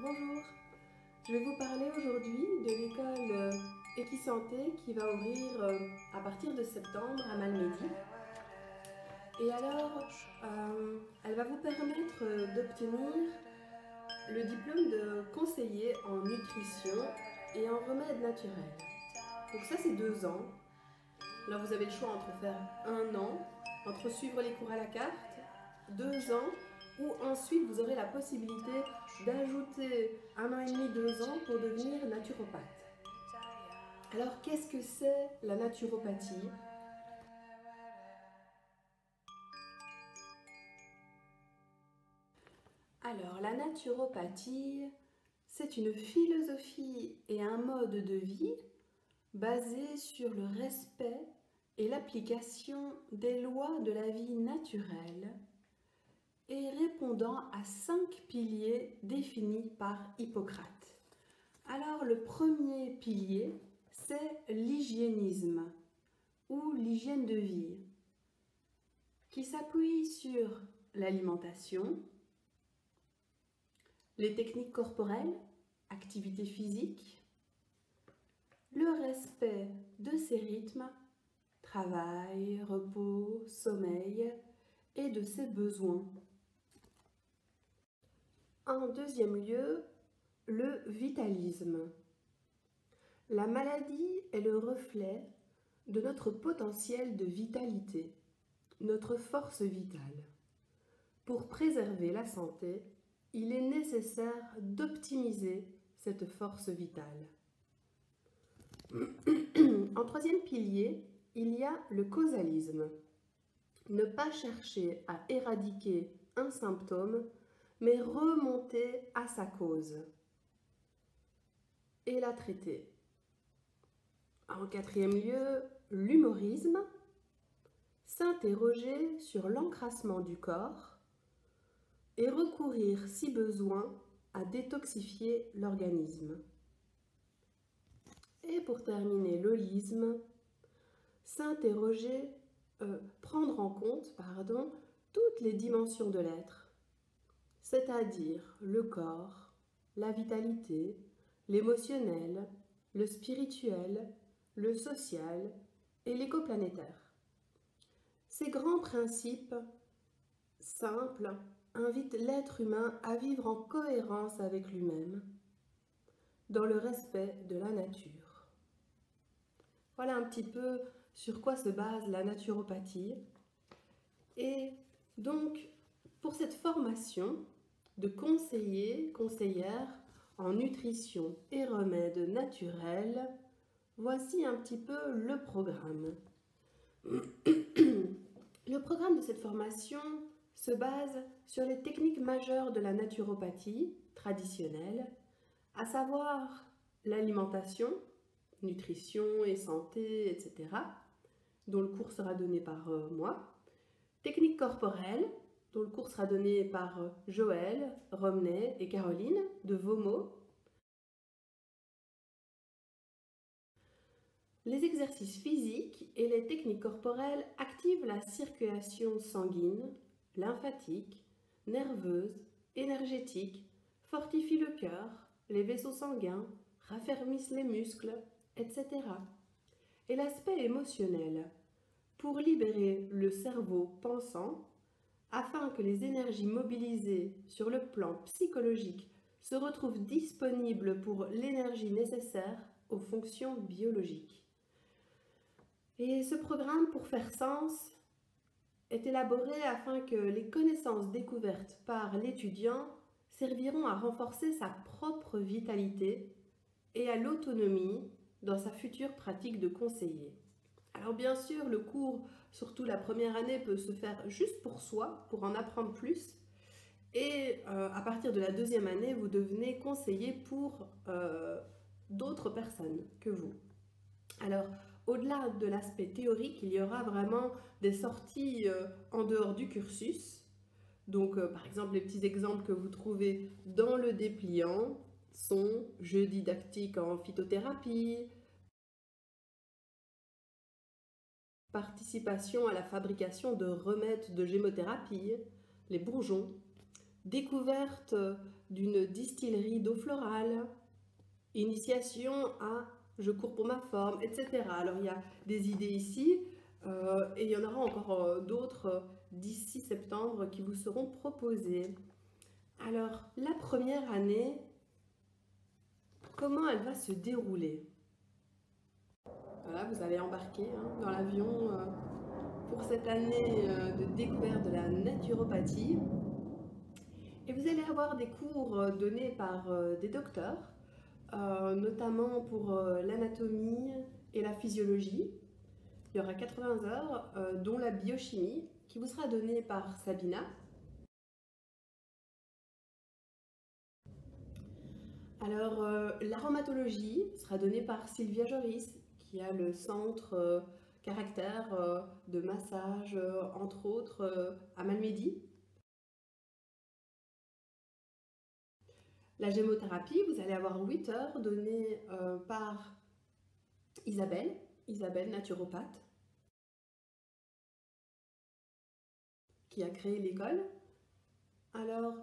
Bonjour, je vais vous parler aujourd'hui de l'école Equisanté qui va ouvrir à partir de septembre à Malmedy. Et alors, elle va vous permettre d'obtenir le diplôme de conseiller en nutrition et en remèdes naturels. Donc ça c'est 2 ans. Alors vous avez le choix entre faire 1 an, entre suivre les cours à la carte, 2 ans, ou ensuite vous aurez la possibilité d'ajouter 1 an et demi, 2 ans pour devenir naturopathe. Alors qu'est-ce que c'est la naturopathie? Alors la naturopathie, c'est une philosophie et un mode de vie basé sur le respect et l'application des lois de la vie naturelle et répondant à 5 piliers définis par Hippocrate. Alors le premier pilier, c'est l'hygiénisme ou l'hygiène de vie, qui s'appuie sur l'alimentation, les techniques corporelles, activité physique, le respect de ses rythmes, travail, repos, sommeil et de ses besoins. En deuxième lieu, le vitalisme. La maladie est le reflet de notre potentiel de vitalité, notre force vitale. Pour préserver la santé, il est nécessaire d'optimiser cette force vitale. En troisième pilier, il y a le causalisme. Ne pas chercher à éradiquer un symptôme, mais remonter à sa cause et la traiter. En quatrième lieu, l'humorisme. S'interroger sur l'encrassement du corps et recourir, si besoin, à détoxifier l'organisme. Et pour terminer, l'holisme, s'interroger, prendre en compte, toutes les dimensions de l'être, c'est-à-dire le corps, la vitalité, l'émotionnel, le spirituel, le social et l'écoplanétaire. Ces grands principes simples invitent l'être humain à vivre en cohérence avec lui-même, dans le respect de la nature. Voilà un petit peu sur quoi se base la naturopathie. Et donc, pour cette formation de conseillère en nutrition et remèdes naturels, voici un petit peu le programme. Le programme de cette formation se base sur les techniques majeures de la naturopathie traditionnelle, à savoir l'alimentation, nutrition et santé, etc., dont le cours sera donné par moi, techniques corporelles, dont le cours sera donné par Joël, Romney et Caroline de Vomo, les exercices physiques et les techniques corporelles activent la circulation sanguine, lymphatique, nerveuse, énergétique, fortifient le cœur, les vaisseaux sanguins, raffermissent les muscles, etc. Et l'aspect émotionnel, pour libérer le cerveau pensant, afin que les énergies mobilisées sur le plan psychologique se retrouvent disponibles pour l'énergie nécessaire aux fonctions biologiques. Et ce programme, pour faire sens, est élaboré afin que les connaissances découvertes par l'étudiant serviront à renforcer sa propre vitalité et à l'autonomie dans sa future pratique de conseiller. Alors bien sûr, le cours, surtout la première année, peut se faire juste pour soi, pour en apprendre plus. Et à partir de la deuxième année, vous devenez conseiller pour d'autres personnes que vous. Alors, au-delà de l'aspect théorique, il y aura vraiment des sorties en dehors du cursus. Donc, par exemple, les petits exemples que vous trouvez dans le dépliant sont jeux didactiques en phytothérapie, participation à la fabrication de remèdes de gémothérapie, les bourgeons, découverte d'une distillerie d'eau florale, initiation à je cours pour ma forme, etc. Alors il y a des idées ici et il y en aura encore d'autres d'ici septembre qui vous seront proposées. Alors la première année, comment elle va se dérouler? Voilà, vous allez embarquer dans l'avion pour cette année de découverte de la naturopathie. Et vous allez avoir des cours donnés par des docteurs, notamment pour l'anatomie et la physiologie. Il y aura 80 heures, dont la biochimie, qui vous sera donnée par Sabina. Alors, l'aromatologie sera donnée par Sylvia Joris, qui a le centre caractère de massage, entre autres, à Malmedy. La gémothérapie, vous allez avoir 8 heures données par Isabelle, naturopathe, qui a créé l'école. Alors,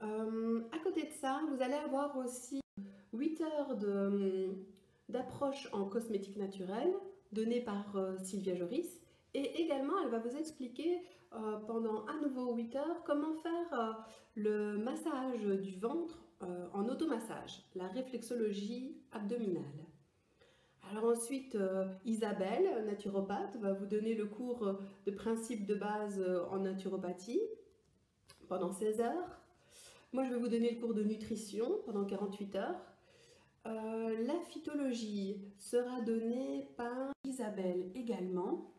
à côté de ça, vous allez avoir aussi 8 heures d'approche en cosmétique naturelle donnée par Sylvia Joris. Et également, elle va vous expliquer pendant à nouveau 8 heures comment faire le massage du ventre en automassage, la réflexologie abdominale. Alors ensuite, Isabelle, naturopathe, va vous donner le cours de principes de base en naturopathie pendant 16 heures. Moi, je vais vous donner le cours de nutrition pendant 48 heures. La phytologie sera donnée par Isabelle également.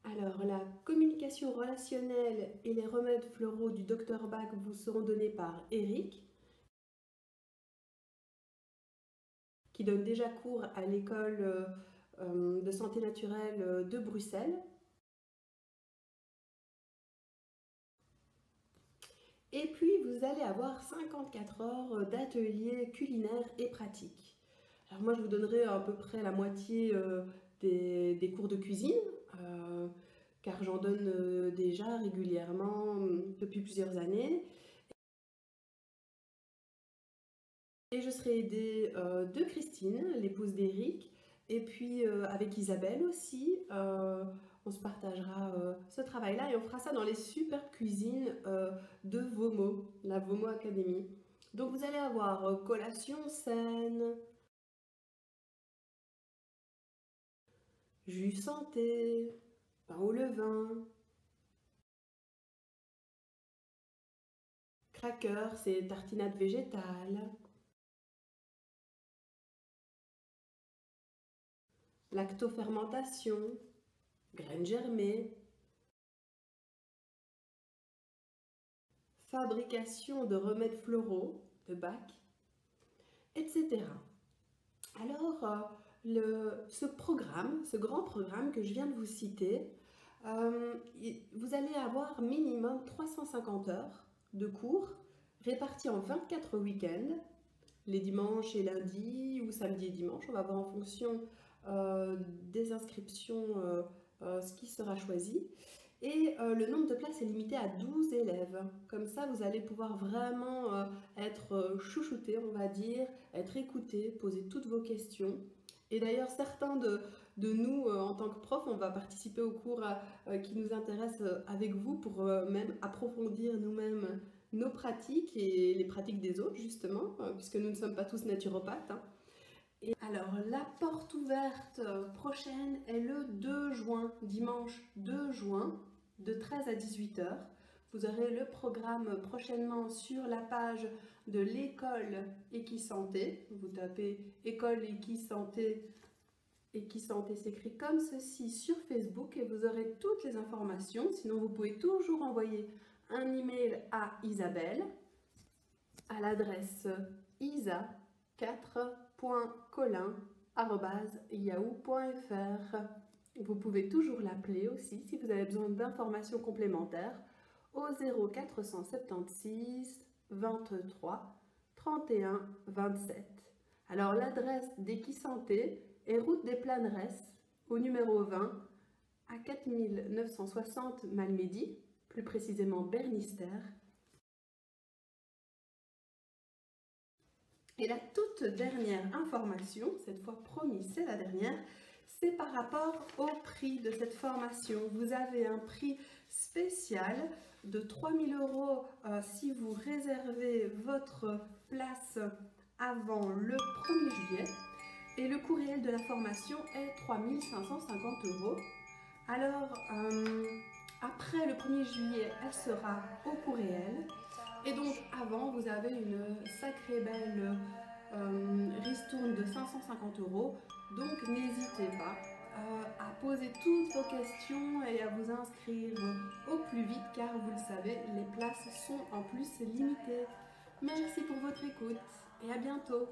Alors, la communication relationnelle et les remèdes floraux du Dr Bach vous seront donnés par Eric, qui donne déjà cours à l'école de santé naturelle de Bruxelles. Et puis, vous allez avoir 54 heures d'ateliers culinaires et pratiques. Alors moi, je vous donnerai à peu près la moitié des cours de cuisine, car j'en donne déjà régulièrement depuis plusieurs années. Et je serai aidée de Christine, l'épouse d'Éric, et puis avec Isabelle aussi. On se partagera ce travail-là et on fera ça dans les super cuisines de Vomo, la Vomo Academy. Donc vous allez avoir collation saine, jus santé, pain au levain, crackers, c'est tartinade végétale, lactofermentation, graines germées, fabrication de remèdes floraux de Bach, etc. Alors, ce grand programme que je viens de vous citer, vous allez avoir minimum 350 heures de cours répartis en 24 week-ends, les dimanches et lundis ou samedi et dimanche. On va voir en fonction des inscriptions ce qui sera choisi. Et le nombre de places est limité à 12 élèves. Comme ça, vous allez pouvoir vraiment être chouchouté, on va dire, être écouté, poser toutes vos questions. Et d'ailleurs, certains de nous, en tant que prof, on va participer au cours qui nous intéresse avec vous pour même approfondir nous-mêmes nos pratiques et les pratiques des autres, justement, puisque nous ne sommes pas tous naturopathes. Et alors, la porte ouverte prochaine est le 2 juin, dimanche 2 juin, de 13 à 18 heures. Vous aurez le programme prochainement sur la page de l'école Equisanté. Vous tapez école Equisanté, Equisanté s'écrit comme ceci sur Facebook et vous aurez toutes les informations. Sinon, vous pouvez toujours envoyer un email à Isabelle à l'adresse isa4.colin@yahoo.fr. Vous pouvez toujours l'appeler aussi si vous avez besoin d'informations complémentaires au 0476 23 31 27. Alors l'adresse d'Equisanté est route des Planeresses au numéro 20 à 4960 Malmedy, plus précisément Bernister. Et la toute dernière information, cette fois promis c'est la dernière, c'est par rapport au prix de cette formation. Vous avez un prix spécial de 3 000 € si vous réservez votre place avant le 1er juillet. Et le coût réel de la formation est 3 550 €. Alors, après le 1er juillet, elle sera au coût réel. Et donc, avant, vous avez une sacrée belle ristourne de 550 €. Donc, n'hésitez pas à poser toutes vos questions et à vous inscrire au plus vite, car vous le savez, les places sont en plus limitées. Merci pour votre écoute et à bientôt.